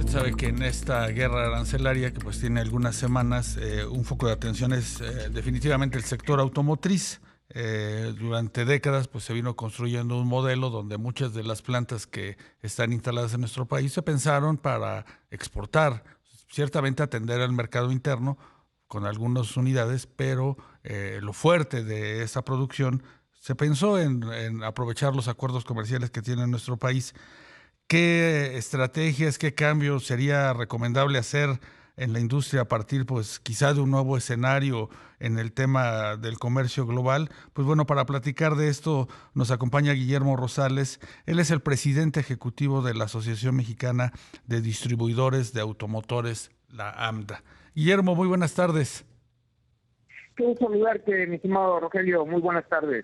sabe que en esta guerra arancelaria, que pues tiene algunas semanas, un foco de atención es definitivamente el sector automotriz. Durante décadas pues se vino construyendo un modelo donde muchas de las plantas que están instaladas en nuestro país se pensaron para exportar, ciertamente atender al mercado interno con algunas unidades, pero lo fuerte de esa producción se pensó en aprovechar los acuerdos comerciales que tiene nuestro país. ¿Qué estrategias, qué cambios sería recomendable hacer en la industria a partir, pues, quizá de un nuevo escenario en el tema del comercio global? Pues bueno, para platicar de esto nos acompaña Guillermo Rosales. Él es el presidente ejecutivo de la Asociación Mexicana de Distribuidores de Automotores, la AMDA. Guillermo, muy buenas tardes. Quiero saludarte, mi estimado Rogelio. Muy buenas tardes.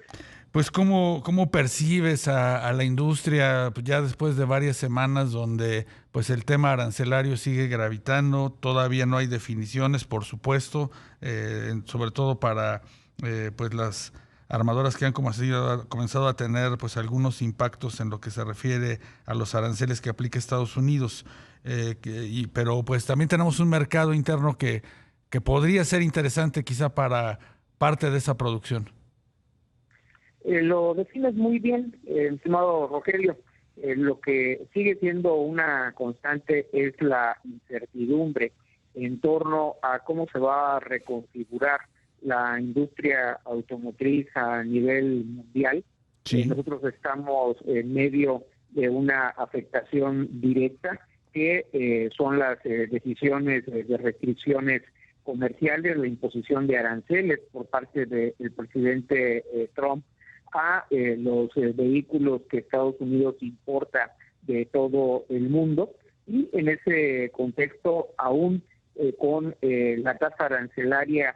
Pues ¿cómo percibes a la industria pues, ya después de varias semanas donde pues el tema arancelario sigue gravitando? Todavía no hay definiciones, por supuesto, sobre todo para pues las armadoras que han comenzado a tener pues algunos impactos en lo que se refiere a los aranceles que aplica Estados Unidos. Pero pues también tenemos un mercado interno que podría ser interesante quizá para parte de esa producción. Lo defines muy bien, estimado Rogelio. Lo que sigue siendo una constante es la incertidumbre en torno a cómo se va a reconfigurar la industria automotriz a nivel mundial. Sí. Nosotros estamos en medio de una afectación directa que son las decisiones de restricciones comerciales, la imposición de aranceles por parte del presidente Trump a los vehículos que Estados Unidos importa de todo el mundo, y en ese contexto aún con la tasa arancelaria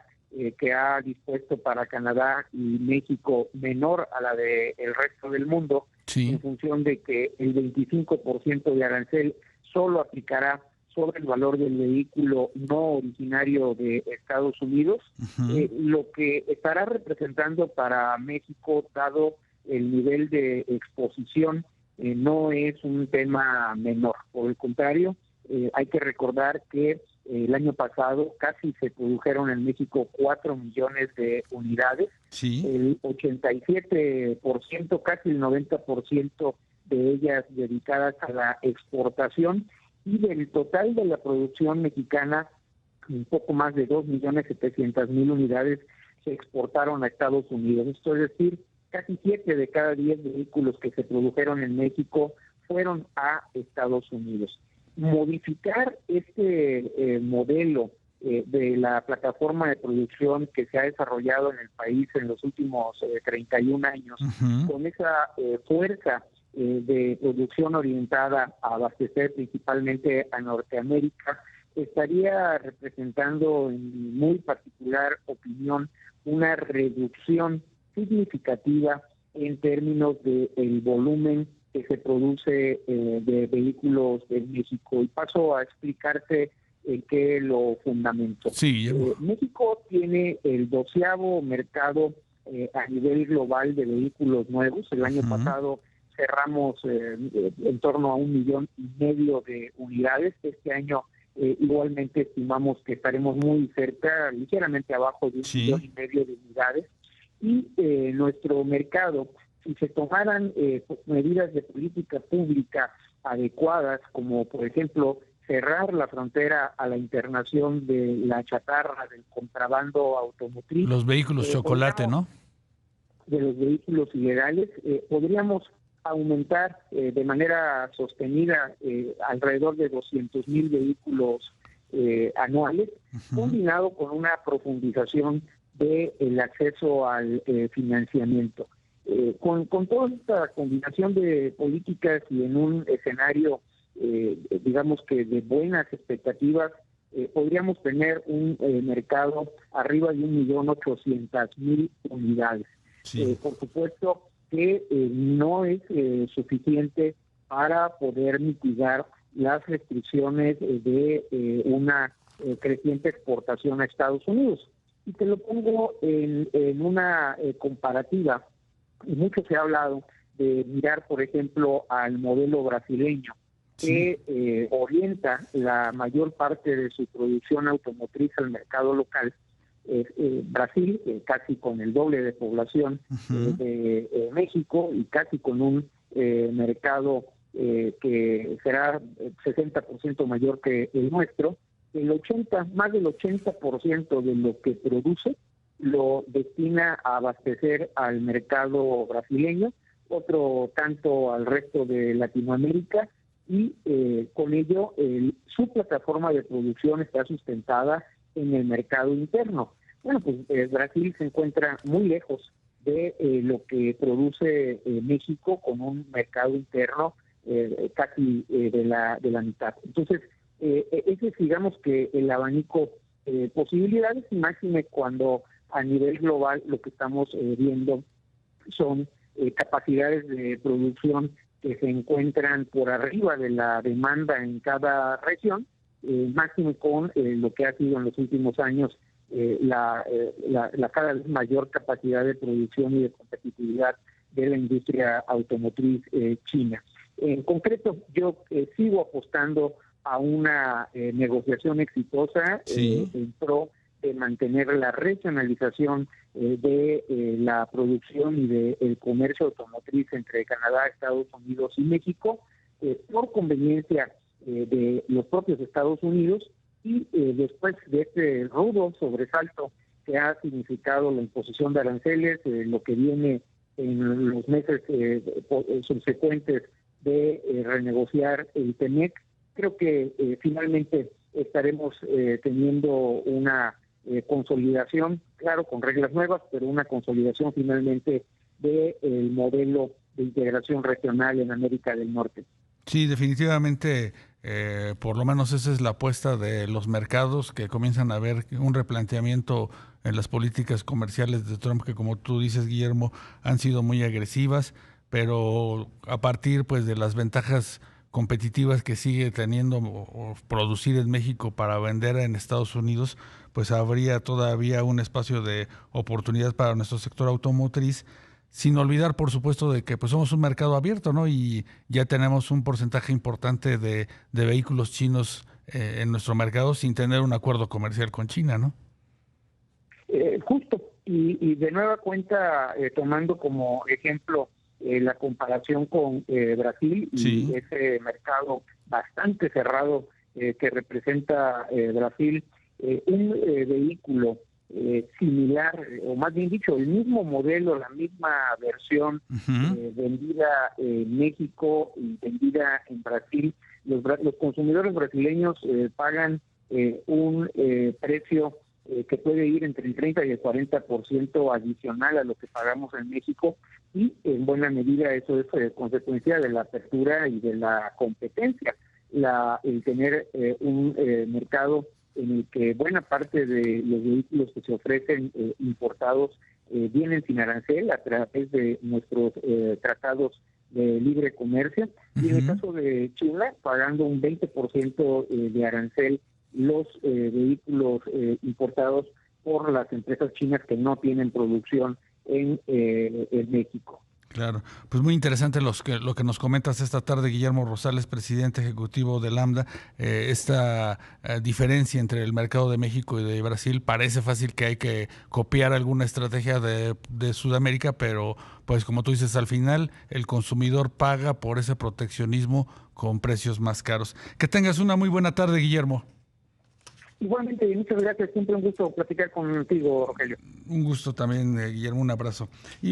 que ha dispuesto para Canadá y México menor a la del resto del mundo, sí, en función de que el 25% de arancel solo aplicará sobre el valor del vehículo no originario de Estados Unidos, lo que estará representando para México, dado el nivel de exposición, no es un tema menor. Por el contrario, hay que recordar que el año pasado casi se produjeron en México 4 millones de unidades, sí. el 87%, casi el 90% de ellas dedicadas a la exportación, y del total de la producción mexicana, un poco más de 2.700.000 unidades se exportaron a Estados Unidos. Esto es decir, casi 7 de cada 10 vehículos que se produjeron en México fueron a Estados Unidos. Modificar este modelo de la plataforma de producción que se ha desarrollado en el país en los últimos 31 años, con esa fuerza de producción orientada a abastecer principalmente a Norteamérica, estaría representando, en mi muy particular opinión, una reducción significativa en términos del volumen que se produce de vehículos en México. Y paso a explicarte en qué lo fundamento. Sí, México tiene el 12º mercado a nivel global de vehículos nuevos. El año pasado cerramos en torno a 1,5 millones de unidades. Este año igualmente estimamos que estaremos muy cerca, ligeramente abajo de 1,5 millones de unidades. Y nuestro mercado, si se tomaran medidas de política pública adecuadas, como por ejemplo cerrar la frontera a la internación de la chatarra, del contrabando automotriz, los vehículos chocolate, ¿no? De los vehículos ilegales, podríamos aumentar de manera sostenida alrededor de 200,000 vehículos anuales, combinado con una profundización del acceso al financiamiento. Con toda esta combinación de políticas y en un escenario, digamos que de buenas expectativas, podríamos tener un mercado arriba de 1,800,000 unidades. Sí. Por supuesto que no es suficiente para poder mitigar las restricciones de una creciente exportación a Estados Unidos. Y te lo pongo en una comparativa. Mucho se ha hablado de mirar, por ejemplo, al modelo brasileño, que orienta la mayor parte de su producción automotriz al mercado local. Brasil, casi con el doble de población de México y casi con un mercado que será 60% mayor que el nuestro, más del 80% de lo que produce lo destina a abastecer al mercado brasileño, otro tanto al resto de Latinoamérica, y con ello su plataforma de producción está sustentada en el mercado interno. Bueno, pues Brasil se encuentra muy lejos de lo que produce México, con un mercado interno casi de la mitad. Entonces, ese es, digamos, que el abanico posibilidades, y máxime cuando a nivel global lo que estamos viendo son capacidades de producción que se encuentran por arriba de la demanda en cada región, máximo con lo que ha sido en los últimos años la cada vez mayor capacidad de producción y de competitividad de la industria automotriz china. En concreto, yo sigo apostando a una negociación exitosa en pro de mantener la regionalización de la producción y del comercio automotriz entre Canadá, Estados Unidos y México, por conveniencia de los propios Estados Unidos, y después de este rudo sobresalto que ha significado la imposición de aranceles, lo que viene en los meses subsecuentes de renegociar el TEMEC, creo que finalmente estaremos teniendo una consolidación, claro, con reglas nuevas, pero una consolidación finalmente del modelo de integración regional en América del Norte. Sí, definitivamente, por lo menos esa es la apuesta de los mercados, que comienzan a ver un replanteamiento en las políticas comerciales de Trump, que, como tú dices, Guillermo, han sido muy agresivas, pero a partir pues de las ventajas competitivas que sigue teniendo o producir en México para vender en Estados Unidos, pues habría todavía un espacio de oportunidad para nuestro sector automotriz, sin olvidar, por supuesto, de que pues somos un mercado abierto, ¿no? Y ya tenemos un porcentaje importante de vehículos chinos en nuestro mercado, sin tener un acuerdo comercial con China, ¿no? Justo, y de nueva cuenta, tomando como ejemplo la comparación con Brasil y ese mercado bastante cerrado que representa Brasil, un vehículo similar, o más bien dicho, el mismo modelo, la misma versión vendida en México y vendida en Brasil, los consumidores brasileños pagan un precio que puede ir entre el 30 y el 40% adicional a lo que pagamos en México, y en buena medida eso es consecuencia de la apertura y de la competencia, el tener un mercado en el que buena parte de los vehículos que se ofrecen importados vienen sin arancel a través de nuestros tratados de libre comercio, y en el caso de China pagando un 20% de arancel los vehículos importados por las empresas chinas que no tienen producción en México. Claro, pues muy interesante lo que nos comentas esta tarde, Guillermo Rosales, presidente ejecutivo de Lambda. Esta diferencia entre el mercado de México y de Brasil, parece fácil que hay que copiar alguna estrategia de Sudamérica, pero pues como tú dices, al final el consumidor paga por ese proteccionismo con precios más caros. Que tengas una muy buena tarde, Guillermo. Igualmente, muchas gracias. Siempre un gusto platicar contigo, Rogelio. Un gusto también, Guillermo. Un abrazo.